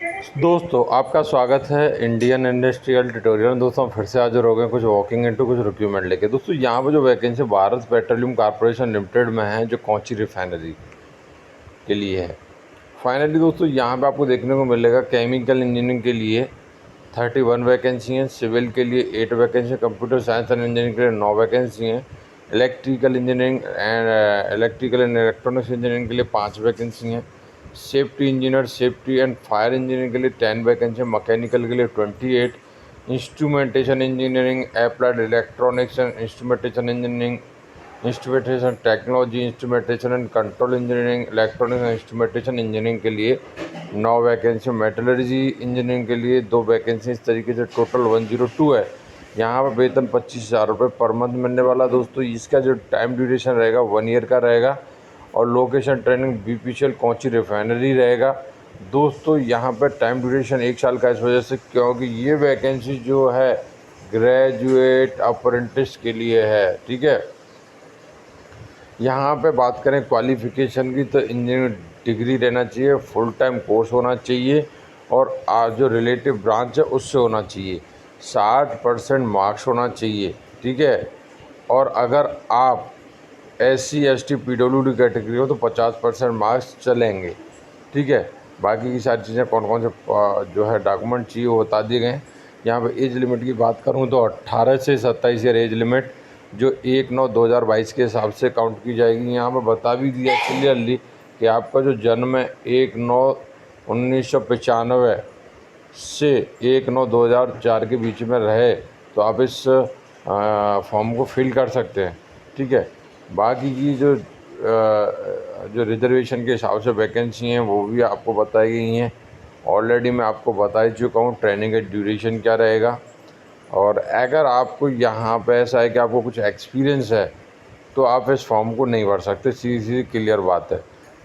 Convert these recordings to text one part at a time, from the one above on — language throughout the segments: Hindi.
दोस्तों आपका स्वागत है इंडियन इंडस्ट्रियल ट्यूटोरियल में। दोस्तों फिर से हाजिर हो गए कुछ वॉकिंग इनटू कुछ रिक्रूटमेंट लेके। दोस्तों यहाँ पे जो vacancy Bharat petroleum corporation limited में है, जो कोची रिफाइनरी के लिए है। फाइनली दोस्तों यहाँ पे आपको देखने को मिलेगा केमिकल इंजीनियरिंग के लिए 31 वैकेंसी हैं, सिविल के लिए 8 vacancy, computer science and engineering के लिए 9 वैकेंसी हैं, electrical engineering and electrical and electronics engineering के लिए 5 वैकेंसी हैं, safety engineer safety and fire engineering के लिए 10 वैकेंसी, मैकेनिकल के लिए 28, instrumentation engineering, applied electronics and instrumentation engineering, instrumentation technology, instrumentation and control engineering, electronics and instrumentation engineering के लिए 9 वैकेंसी, मेटलर्जी इंजीनियरिंग के लिए 2 वैकेंसी। इस तरीके से टोटल 102 है। यहाँ पर वेतन 25,000 रुपये पर मंथ मिलने वाला। दोस्तों इसका जो टाइम ड्यूरेशन रहेगा 1 ईयर का रहेगा और location training BPCL Kochi refinery रहेगा। दोस्तों यहाँ पर टाइम ड्यूरेशन 1 साल का, इस वजह से क्योंकि ये वैकेंसी जो है ग्रेजुएट अप्रेंटिस के लिए है। ठीक है, यहाँ पे बात करें क्वालिफ़िकेशन की तो इंजीनियरिंग डिग्री रहना चाहिए, फुल टाइम कोर्स होना चाहिए और जो रिलेटिव ब्रांच है उससे होना चाहिए, 60% मार्क्स होना चाहिए। ठीक है, और अगर आप SC ST PWD कैटेगरी हो तो 50% मार्क्स चलेंगे। ठीक है, बाकी की सारी चीज़ें कौन कौन से जो है डॉक्यूमेंट चाहिए वो बता दिए गए हैं। यहाँ पे एज लिमिट की बात करूँ तो 18 से 27 ईयर एज लिमिट जो 1/9/2022 के हिसाब से काउंट की जाएगी। यहाँ पे बता भी दिया क्लियरली कि आपका जो जन्म है 1/9/1995 से 1/9/2004 के बीच में रहे तो आप इस फॉर्म को फिल कर सकते हैं। ठीक है, बाकी की जो रिजर्वेशन के हिसाब से वैकेंसी हैं वो भी आपको बताई गई हैं। ऑलरेडी मैं आपको बता ही चुका हूँ ट्रेनिंग का ड्यूरेशन क्या रहेगा। और अगर आपको यहाँ पे ऐसा है कि आपको कुछ एक्सपीरियंस है तो आप इस फॉर्म को नहीं भर सकते, सीधी सीधी क्लियर बात है।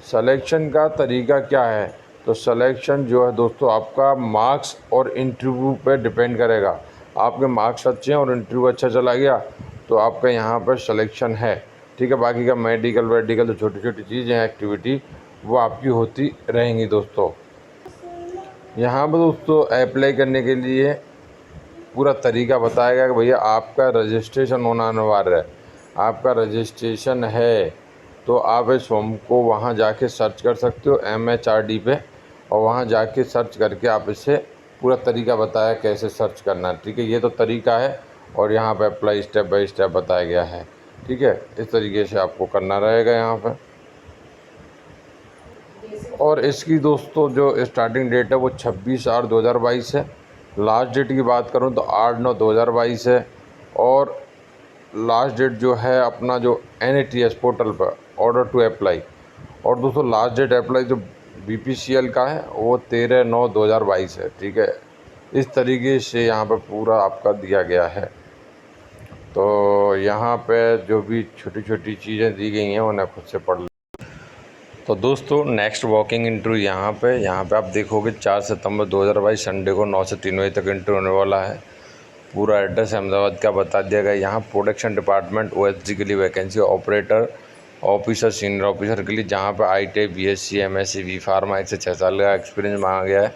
सिलेक्शन का तरीका क्या है, तो सिलेक्शन जो है दोस्तों आपका मार्क्स और इंटरव्यू पे डिपेंड करेगा। आपके मार्क्स अच्छे हैं और इंटरव्यू अच्छा चला गया तो आपका यहाँ पर सिलेक्शन है। ठीक है, बाकी का मेडिकल वेडिकल जो छोटी छोटी चीज़ें हैं एक्टिविटी वो आपकी होती रहेंगी। दोस्तों यहाँ पर दोस्तों अप्लाई करने के लिए पूरा तरीका बताया गया कि भैया आपका रजिस्ट्रेशन होना अनिवार्य है। आपका रजिस्ट्रेशन है तो आप इस फॉर्म को वहाँ जाके सर्च कर सकते हो MHRD पे, और वहाँ जाके सर्च करके आप इसे पूरा तरीका बताया कैसे सर्च करना है। ठीक है, ये तो तरीका है और यहाँ पे अप्लाई स्टेप बाय स्टेप बताया गया है। ठीक है, इस तरीके से आपको करना रहेगा यहाँ पर। और इसकी दोस्तों जो स्टार्टिंग डेट है वो 26/8/2022 है। लास्ट डेट की बात करूं तो 8/9/2022 है। और लास्ट डेट जो है अपना जो NATS पोर्टल पर ऑर्डर टू अप्लाई, और दोस्तों लास्ट डेट अप्लाई जो BPCL का है वो 13/9/2022 है। ठीक है, इस तरीके से यहाँ पर पूरा आपका दिया गया है। तो यहाँ पे जो भी छोटी छोटी चीज़ें दी गई हैं उन्हें खुद से पढ़। तो दोस्तों नेक्स्ट वॉकिंग इंटरव्यू यहाँ पे आप देखोगे 4 सितंबर 2022 संडे को 9 से 3 बजे तक इंटरव्यू होने वाला है। पूरा एड्रेस अहमदाबाद का बता दिया गया। यहाँ प्रोडक्शन डिपार्टमेंट OSD के लिए vacancy, operator officer senior officer के लिए, जहाँ पे ITI BSc MSc B pharma 1 से 6 साल का एक्सपीरियंस मांगा गया है।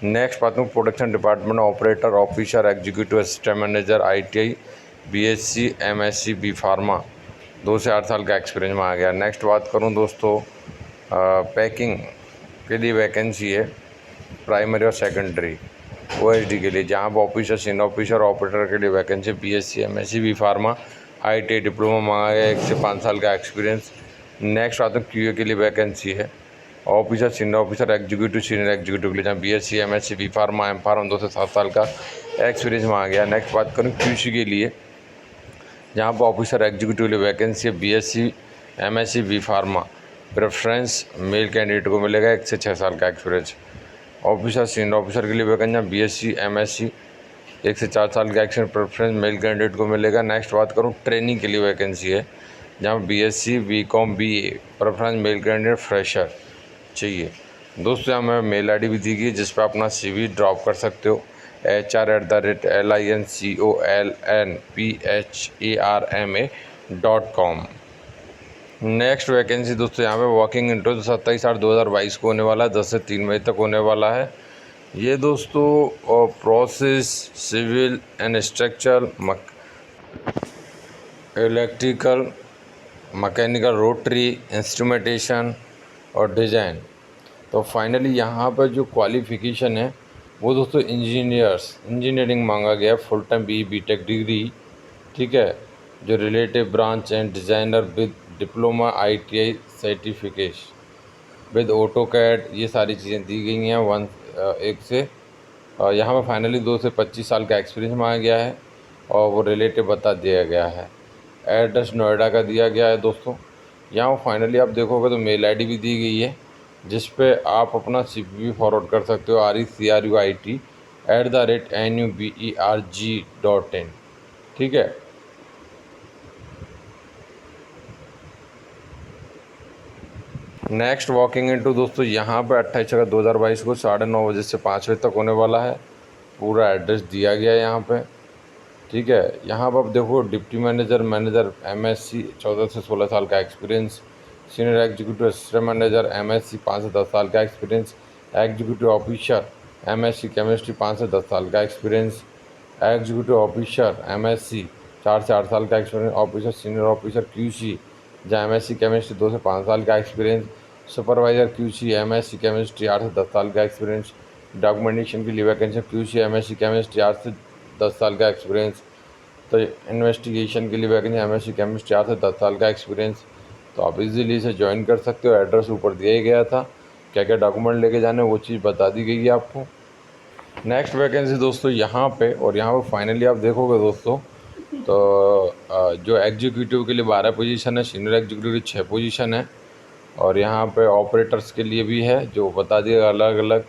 नेक्स्ट बात हूँ production department operator officer executive assistant manager ITI BSc MSc B pharma 2 से 8 साल का एक्सपीरियंस मांगा गया। नेक्स्ट बात करूँ दोस्तों पैकिंग के लिए वैकेंसी है, प्राइमरी और सेकेंडरी OSD के लिए, जहाँ पर ऑफिसर सीनियर ऑफिसर ऑपरेटर के लिए vacancy BSc MSc B pharma ITI diploma मांगा गया, 1 से 5 साल का एक्सपीरियंस। नेक्स्ट आता है QA के लिए वैकेंसी है, officer senior officer executive senior executive के लिए, जहाँ BSc MSc B pharma M pharma 2 से 7 साल का एक्सपीरियंस मांगा गया। नेक्स्ट बात करूँ QC के लिए, जहाँ पर ऑफिसर एग्जीक्यूटिव के लिए वैकेंसी है BSc MSc B pharma, preference male candidate को मिलेगा, 1 से 6 साल का एक्सपीरियंस। ऑफिसर सीनियर ऑफिसर के लिए वैकेंसी BSc MSc 1 से 4 साल का एक्सपीरियंस, प्रेफरेंस मेल कैंडिडेट को मिलेगा। नेक्स्ट बात करूँ ट्रेनिंग के लिए वैकेंसी है, जहाँ BSc BCom BA, preference male candidate fresher चाहिए। दोस्तों यहाँ मैं मेल ID भी दी गई जिस पर अपना CV ड्रॉप कर सकते हो, HR@lincolnpharma.com। नेक्स्ट वैकेंसी दोस्तों यहाँ पे वॉकिंग इंटरव्यू 27/8/2022 को होने वाला है, 10 से 3 बजे तक होने वाला है। ये दोस्तों process, civil and structural, electrical, mechanical, rotary, instrumentation और डिज़ाइन। तो फाइनली यहाँ पर जो क्वालिफ़िकेशन है वो दोस्तों इंजीनियरिंग मांगा गया है, फुल टाइम BE/BTech डिग्री, ठीक है, जो relative branch and designer with diploma ITI certification with AutoCAD, ये सारी चीज़ें दी गई हैं। एक से यहाँ पर फाइनली 2 से 25 साल का एक्सपीरियंस मांगा गया है और वो रिलेटिव बता दिया गया है। एड्रेस नोएडा का दिया गया है दोस्तों। यहाँ फाइनली आप देखोगे तो मेल ID भी दी गई है, जिस पे आप अपना CV फॉरवर्ड कर सकते हो, RECRUIT@nuberg.in, ठीक है। नेक्स्ट वॉकिंग इंटरव्यू दोस्तों यहाँ पे 28/6/2022 को 9:30 बजे से 5 बजे तक होने वाला है। पूरा एड्रेस दिया गया है यहाँ पे, ठीक है। यहाँ पर आप देखो डिप्टी मैनेजर, MSc 14 से 16 साल का experience, senior executive assistant manager MSc 5 से 10 साल का experience, executive officer MSc chemistry 5 से 10 साल का एक्सपीरियंस, एग्जीक्यूटिव ऑफिसर MSc 4 से 8 साल का experience, officer senior officer QC जहाँ MSc केमिस्ट्री 2 से 5 साल का experience, supervisor QC MSc chemistry 8 से 10 साल का एक्सपीरियंस, डॉक्यूमेंटेशन के लिए वैकेंसी QC MSc केमिस्ट्री 8 से 10 साल का एक्सपीरियंस, तो इन्वेस्टिगेशन के लिए वैकेंसी MSc केमिस्ट्री 8 से 10 साल का एक्सपीरियंस। तो आप इजीली इसे ज्वाइन कर सकते हो। एड्रेस ऊपर दिया ही गया था, क्या क्या डॉक्यूमेंट लेके जाने वो चीज़ बता दी गई है आपको। नेक्स्ट वैकेंसी दोस्तों यहाँ पे, और यहाँ पे फाइनली आप देखोगे दोस्तों तो जो एग्जीक्यूटिव के लिए 12 पोजीशन है, सीनियर एग्जीक्यूटिव की 6 पोजीशन है, और यहाँ पे ऑपरेटर्स के लिए भी है, जो बता दिया अलग अलग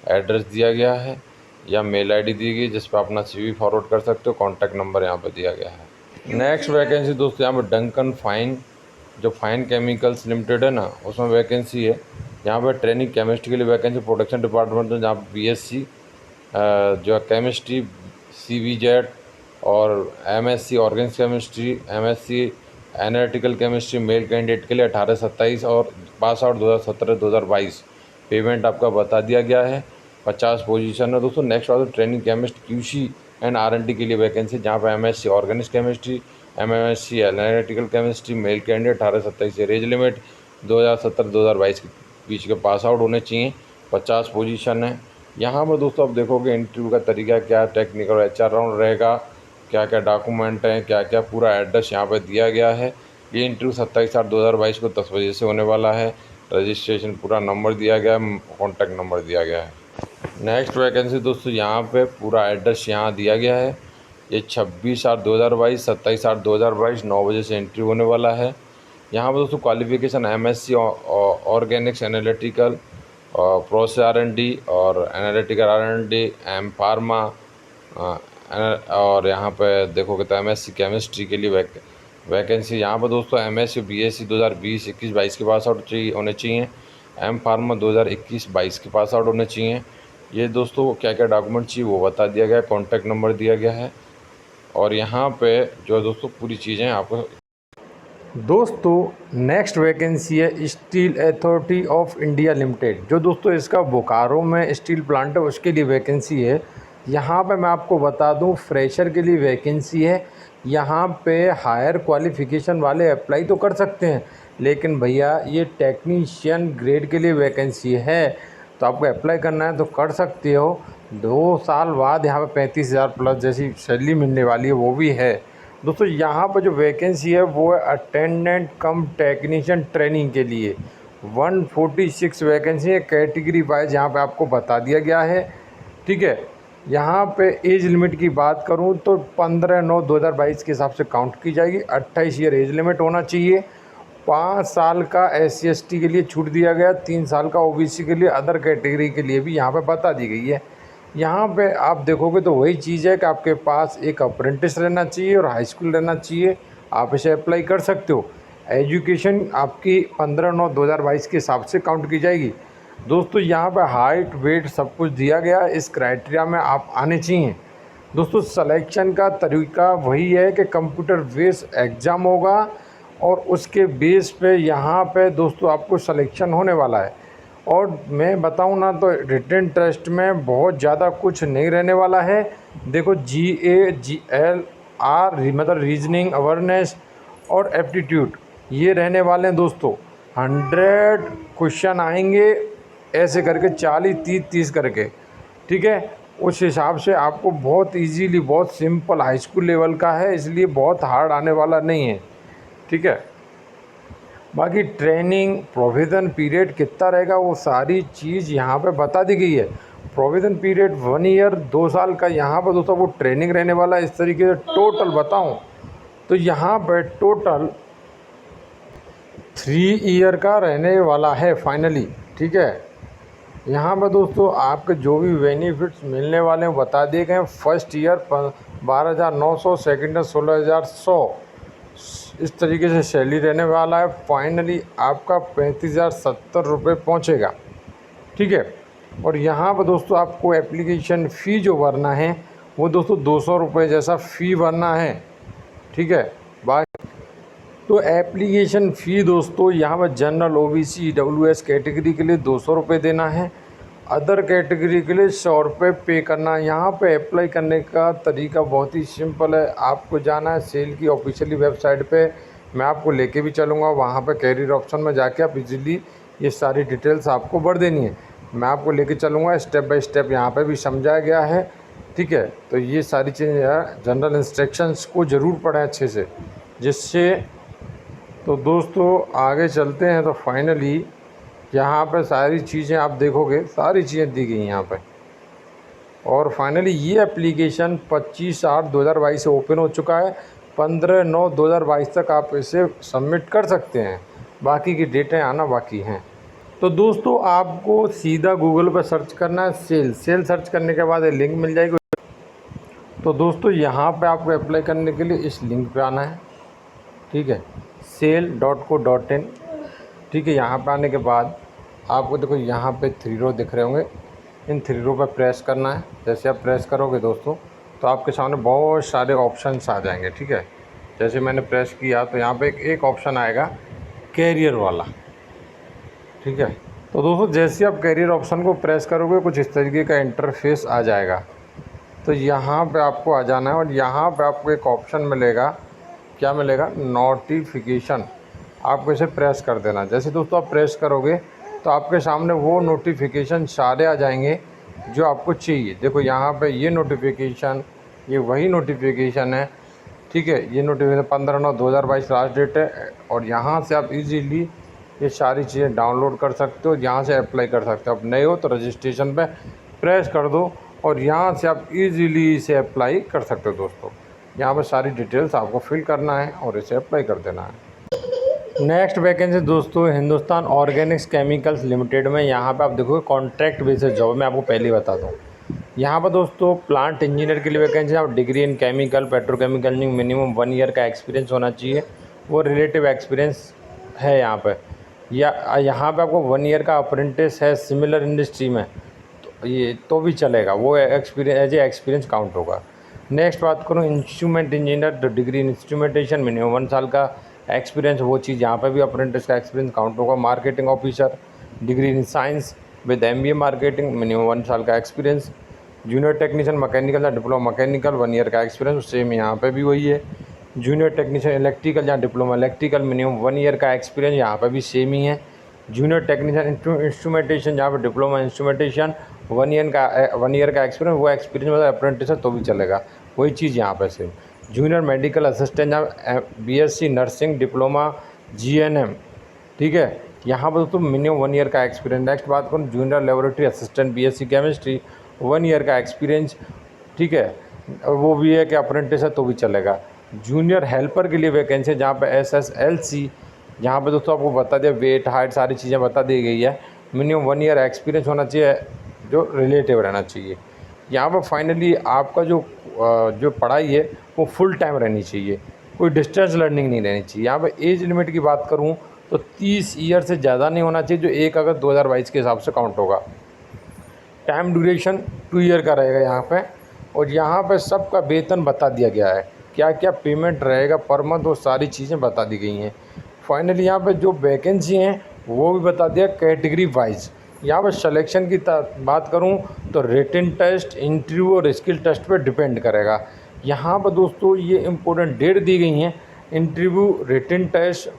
एड्रेस दिया गया है या मेल ID दी गई, जिस पर अपना CV फॉरवर्ड कर सकते हो। कॉन्टैक्ट नंबर यहाँ पे दिया गया है। नेक्स्ट वैकेंसी दोस्तों यहाँ पर डंकन फाइन, जो फाइन केमिकल्स लिमिटेड है ना, उसमें वैकेंसी है। यहाँ पर ट्रेनिंग केमिस्ट्री के लिए वैकेंसी प्रोडक्शन डिपार्टमेंट में, जहाँ BSc जो है केमिस्ट्री CVZ और MSc organic chemistry, MSc analytical chemistry male candidate के लिए 18-27 और पास आउट 2017-2022। पेमेंट आपका बता दिया गया है। 50 पोजीशन है दोस्तों। नेक्स्ट आता है training chemist QC and R&D के लिए वैकेंसी, जहाँ पर MSc organic chemistry, MSc analytical chemistry male candidate 18-27 से, एज लिमिट 2017-2022 के बीच के पास आउट होने चाहिए। 50 पोजीशन है। यहाँ पर दोस्तों आप देखोगे इंटरव्यू का तरीका क्या, टेक्निकल HR राउंड रहेगा, क्या क्या डॉक्यूमेंट हैं, क्या क्या, पूरा एड्रेस यहाँ पर दिया गया है। ये इंटरव्यू 27/8/2022 को 10 बजे से होने वाला है। रजिस्ट्रेशन पूरा नंबर दिया गया है, कॉन्टैक्ट नंबर दिया गया है। नेक्स्ट वैकेंसी दोस्तों यहाँ पे पूरा एड्रेस यहाँ दिया गया है। ये 26/8/2022, 27/8/2022 9 बजे से एंट्री होने वाला है। यहाँ पर दोस्तों qualification MSc Organics analytical process R&D और एनालिटिकल R&D M फार्मा, और यहाँ पे देखोगे तो MSc केमिस्ट्री के लिए वैकेंसी यहाँ पर दोस्तों MSc BSc 2020-21-22 के पास आउट होने चाहिए। M फार्मा 2021-22 के पास आउट होने चाहिए। ये दोस्तों क्या क्या डॉक्यूमेंट चाहिए वो बता दिया गया है, कॉन्टैक्ट नंबर दिया गया है, और यहाँ पे जो है दोस्तों पूरी चीज़ें आपको। दोस्तों नेक्स्ट वैकेंसी है steel authority of India limited, जो दोस्तों इसका बोकारो में स्टील प्लांट है, उसके लिए वैकेंसी है। यहाँ पे मैं आपको बता दूँ फ्रेशर के लिए वैकेंसी है। यहाँ पे हायर क्वालिफ़िकेशन वाले अप्लाई तो कर सकते हैं, लेकिन भैया ये टेक्नीशियन ग्रेड के लिए वैकेंसी है, तो आपको अप्लाई करना है तो कर सकते हो। 2 साल बाद यहाँ पे 35,000 प्लस जैसी सैलरी मिलने वाली है, वो भी है। दोस्तों यहाँ पर जो वैकेंसी है वो है अटेंडेंट कम टेक्नीशियन ट्रेनिंग के लिए। 146 वैकेंसी है कैटेगरी वाइज, यहाँ पे आपको बता दिया गया है, ठीक है। यहाँ पे एज लिमिट की बात करूँ तो 15/9/2022 के हिसाब से काउंट की जाएगी। 28 ईयर एज लिमिट होना चाहिए। 5 साल का SC ST के लिए छूट दिया गया, 3 साल का OBC के लिए, अदर कैटेगरी के लिए भी यहाँ पे बता दी गई है। यहाँ पे आप देखोगे तो वही चीज़ है कि आपके पास एक अप्रेंटिस रहना चाहिए और हाई स्कूल रहना चाहिए, आप इसे अप्लाई कर सकते हो। एजुकेशन आपकी 15/9/2022 के हिसाब से काउंट की जाएगी। दोस्तों यहाँ पे हाइट वेट सब कुछ दिया गया, इस क्राइटेरिया में आप आने चाहिए। दोस्तों सिलेक्शन का तरीका वही है कि कंप्यूटर बेस्ड एग्ज़ाम होगा और उसके बेस पे यहाँ पे दोस्तों आपको सिलेक्शन होने वाला है। और मैं बताऊं ना तो रिटन टेस्ट में बहुत ज़्यादा कुछ नहीं रहने वाला है। देखो GAGLR मतलब रीजनिंग, अवेयरनेस और एप्टीट्यूड ये रहने वाले हैं दोस्तों। 100 क्वेश्चन आएंगे ऐसे करके 40-30 करके, ठीक है। उस हिसाब से आपको बहुत इजीली, बहुत सिंपल हाई स्कूल लेवल का है, इसलिए बहुत हार्ड आने वाला नहीं है, ठीक है। बाकी ट्रेनिंग प्रोविज़न पीरियड कितना रहेगा वो सारी चीज़ यहाँ पे बता दी गई है। प्रोविज़न पीरियड 1 ईयर 2 साल का यहाँ पर दोस्तों वो ट्रेनिंग रहने वाला है। इस तरीके से टोटल बताऊँ तो यहाँ पर टोटल 3 ईयर का रहने वाला है फाइनली, ठीक है। यहाँ पर दोस्तों आपके जो भी बेनिफिट्स मिलने वाले हैं बता दिए गए हैं। फर्स्ट ईयर 12,900, सेकेंड ईयर 16,100, इस तरीके से सैलरी रहने वाला है। फाइनली आपका 35,070 रुपये पहुँचेगा, ठीक है। और यहाँ पर दोस्तों आपको एप्लीकेशन फ़ी जो भरना है वो दोस्तों 200 रुपये जैसा फ़ी भरना है, ठीक है। बाकी तो एप्लीकेशन फ़ी दोस्तों यहाँ पर जनरल OBC EWS कैटेगरी के लिए 200 रुपये देना है, अदर कैटेगरी के लिए 100 रुपये पे करना है। यहाँ पे अप्लाई करने का तरीका बहुत ही सिंपल है। आपको जाना है सेल की ऑफिशियली वेबसाइट पे, मैं आपको लेके भी चलूँगा। वहाँ पे कैरियर ऑप्शन में जाके आप इजीली ये सारी डिटेल्स आपको भर देनी है। मैं आपको लेके चलूँगा, स्टेप बाय स्टेप यहाँ पे भी समझाया गया है, ठीक है। तो ये सारी चीज़ें जनरल इंस्ट्रक्शंस को ज़रूर पढ़ें अच्छे से, जिससे तो दोस्तों आगे चलते हैं। तो फाइनली यहाँ पे सारी चीज़ें आप देखोगे, सारी चीज़ें दी गई यहाँ पे। और फाइनली ये एप्लीकेशन 25/8/2022 से ओपन हो चुका है। 15/9/2022 तक आप इसे सबमिट कर सकते हैं, बाकी की डेटें आना बाकी हैं। तो दोस्तों आपको सीधा गूगल पर सर्च करना है सेल सर्च करने के बाद ये लिंक मिल जाएगी। तो दोस्तों यहाँ पे आपको अप्लाई करने के लिए इस लिंक पे आना है, ठीक है, sale.co.in, ठीक है। यहाँ पे आने के बाद आपको देखो यहाँ पे 3 रो दिख रहे होंगे, इन 3 रो पर प्रेस करना है। जैसे आप प्रेस करोगे दोस्तों तो आपके सामने बहुत सारे ऑप्शंस आ जाएंगे, ठीक है। जैसे मैंने प्रेस किया तो यहाँ पे एक ऑप्शन आएगा कैरियर वाला, ठीक है। तो दोस्तों जैसे आप कैरियर ऑप्शन को प्रेस करोगे कुछ इस तरीके का इंटरफेस आ जाएगा। तो यहाँ पे आपको आ जाना है और यहाँ पे आपको एक ऑप्शन मिलेगा, क्या मिलेगा, नोटिफिकेशन। आपको इसे प्रेस कर देना। जैसे दोस्तों आप प्रेस करोगे तो आपके सामने वो नोटिफिकेशन सारे आ जाएंगे जो आपको चाहिए। देखो यहाँ पे ये नोटिफिकेशन, ये वही नोटिफिकेशन है, ठीक है। ये नोटिफिकेशन 15/9/2022 लास्ट डेट है। और यहाँ से आप इजीली ये सारी चीज़ें डाउनलोड कर सकते हो, यहाँ से अप्लाई कर सकते हो। अब नए हो तो रजिस्ट्रेशन पे प्रेस कर दो और यहाँ से आप इजीली इसे अप्लाई कर सकते हो दोस्तों। यहाँ पर सारी डिटेल्स आपको फिल करना है और इसे अप्लाई कर देना है। नेक्स्ट वैकेंसी दोस्तों हिंदुस्तान ऑर्गेनिक्स केमिकल्स लिमिटेड में। यहाँ पे आप देखोगे कॉन्ट्रैक्ट बेसिस जॉब, मैं आपको पहले ही बता दूँ। यहाँ पर दोस्तों प्लांट इंजीनियर के लिए वैकेंसी, आप degree in chemical petrochemical engineering, minimum 1 year का एक्सपीरियंस होना चाहिए, वो रिलेटिव एक्सपीरियंस है यहाँ पर। या यहाँ पर आपको 1 ईयर का अप्रेंटिस है सिमिलर इंडस्ट्री में तो ये तो भी चलेगा, वो experience as a experience count होगा। नेक्स्ट बात करूँ इंस्ट्रूमेंट इंजीनियर, तो डिग्री इन इंस्ट्रूमेंटेशन, मिनिमम 1 साल का एक्सपीरियंस, वो चीज़ यहाँ पे भी अप्रेंटिस का एक्सपीरियंस काउंट होगा। Marketing officer, degree in science with MBA marketing, minimum 1 साल का एक्सपीरियंस। जूनियर टेक्नीशियन मैकेनिकल या डिप्लोमा मैकेनिकल, 1 ईयर का एक्सपीरियंस, सेम यहाँ पे भी वही है। जूनियर टेक्नीशियन इलेक्ट्रिकल या डिप्लोमा इलेक्ट्रिकल, मिनिमम 1 ईयर का एक्सपीरियंस, यहाँ पे भी सेम ही है। जूनियर टेक्नीशियन इंस्ट्रूमेंटेशन, जहाँ पर डिप्लोमा इंस्ट्रूमेंटेशन 1 ईयर का एक्सपीरियंस, वो एक्सपीरियंस मतलब अप्रेंटिस है तो भी चलेगा, वही चीज़ यहाँ पर सेम। जूनियर मेडिकल असिस्टेंट, जहाँ BSc नर्सिंग डिप्लोमा GNM, ठीक है। यहाँ पर दोस्तों मिनिमम 1 ईयर का एक्सपीरियंस। नेक्स्ट बात करूँ junior laboratory assistant BSc chemistry, 1 year का एक्सपीरियंस, ठीक है। वो भी है कि अप्रेंटिस है तो भी चलेगा। जूनियर हेल्पर के लिए वैकेंसी, जहाँ पे SSLC, यहाँ पे दोस्तों आपको बता दिया वेट हाइट सारी चीज़ें बता दी गई है। मिनिमम 1 ईयर एक्सपीरियंस होना चाहिए जो रिलेटिव रहना चाहिए। यहाँ पर फाइनली आपका जो पढ़ाई है वो फुल टाइम रहनी चाहिए, कोई डिस्टेंस लर्निंग नहीं रहनी चाहिए। यहाँ पर एज लिमिट की बात करूँ तो 30 ईयर से ज़्यादा नहीं होना चाहिए, जो 1 अगस्त 2022 के हिसाब से काउंट होगा। टाइम ड्यूरेशन 2 ईयर का रहेगा यहाँ पे। और यहाँ पे सबका वेतन बता दिया गया है, क्या क्या पेमेंट रहेगा पर मंथ, वो सारी चीज़ें बता दी गई हैं। फाइनली यहाँ पे जो वैकेंसी हैं वो भी बता दिया कैटेगरी वाइज। यहाँ पर सिलेक्शन की बात करूँ तो रिटन टेस्ट, इंटरव्यू और स्किल टेस्ट पे डिपेंड करेगा। यहाँ पर दोस्तों ये इम्पोर्टेंट डेट दी गई हैं। Interview, written test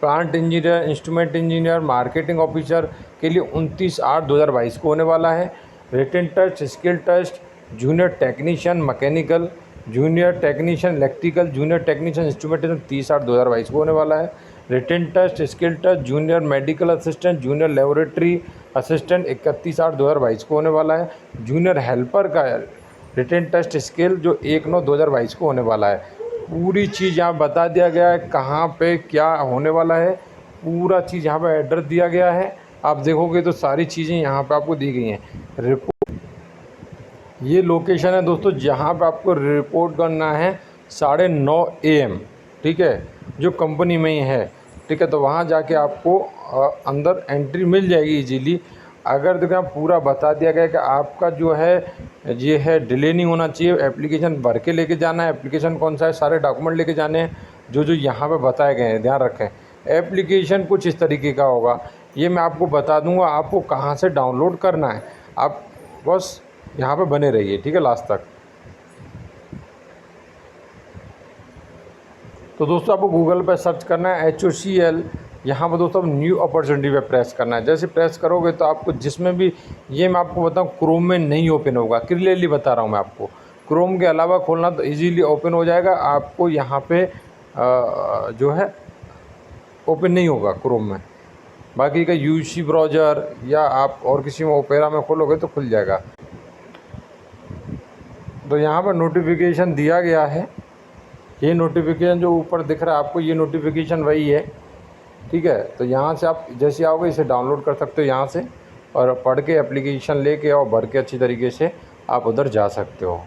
plant engineer, instrument engineer, marketing officer के लिए 29/8/2022 को होने वाला है। Written test, skill test junior technician mechanical, junior technician electrical, junior technician instrumentation 30/8/2022 को होने वाला है। Written test, skill test junior medical assistant, junior laboratory assistant 31/8/2022 को होने वाला है। जूनियर हेल्पर का रिटन टेस्ट स्किल जो 1/9/2022 को होने वाला है। पूरी चीज़ यहाँ बता दिया गया है कहाँ पे क्या होने वाला है, पूरा चीज़ यहाँ पे एड्रेस दिया गया है। आप देखोगे तो सारी चीज़ें यहाँ पे आपको दी गई हैं। रिपोर्ट, ये लोकेशन है दोस्तों जहाँ पे आपको रिपोर्ट करना है 9:30 AM, ठीक है, जो कंपनी में ही है, ठीक है। तो वहाँ जाके आपको अंदर एंट्री मिल जाएगी इजीली। अगर देखो पूरा बता दिया गया कि आपका जो है ये है डिले नहीं होना चाहिए, एप्लीकेशन भर के लेके जाना है। एप्लीकेशन कौन सा है, सारे डॉक्यूमेंट लेके जाने हैं जो जो यहाँ पे बताए गए हैं, ध्यान रखें। एप्लीकेशन कुछ इस तरीके का होगा, ये मैं आपको बता दूंगा आपको कहाँ से डाउनलोड करना है। आप बस यहाँ पे बने रहिए, ठीक है, लास्ट तक। तो दोस्तों आपको गूगल पे सर्च करना है HOCL, यहाँ पर दोस्तों न्यू अपॉर्चुनिटी पे प्रेस करना है। जैसे प्रेस करोगे तो आपको जिसमें भी, ये मैं आपको बताऊँ क्रोम में नहीं ओपन होगा, क्लियरली बता रहा हूँ मैं आपको। क्रोम के अलावा खोलना तो इजीली ओपन हो जाएगा, आपको यहाँ पे जो है ओपन नहीं होगा क्रोम में। बाकी का UC ब्राउज़र या आप और किसी में ओपेरा में खोलोगे तो खुल जाएगा। तो यहाँ पर नोटिफिकेशन दिया गया है, ये नोटिफिकेशन जो ऊपर दिख रहा है आपको, ये नोटिफिकेशन वही है, ठीक है। तो यहाँ से आप जैसे आओगे इसे डाउनलोड कर सकते हो यहाँ से, और पढ़ के एप्लीकेशन लेके और भर के अच्छी तरीके से आप उधर जा सकते हो।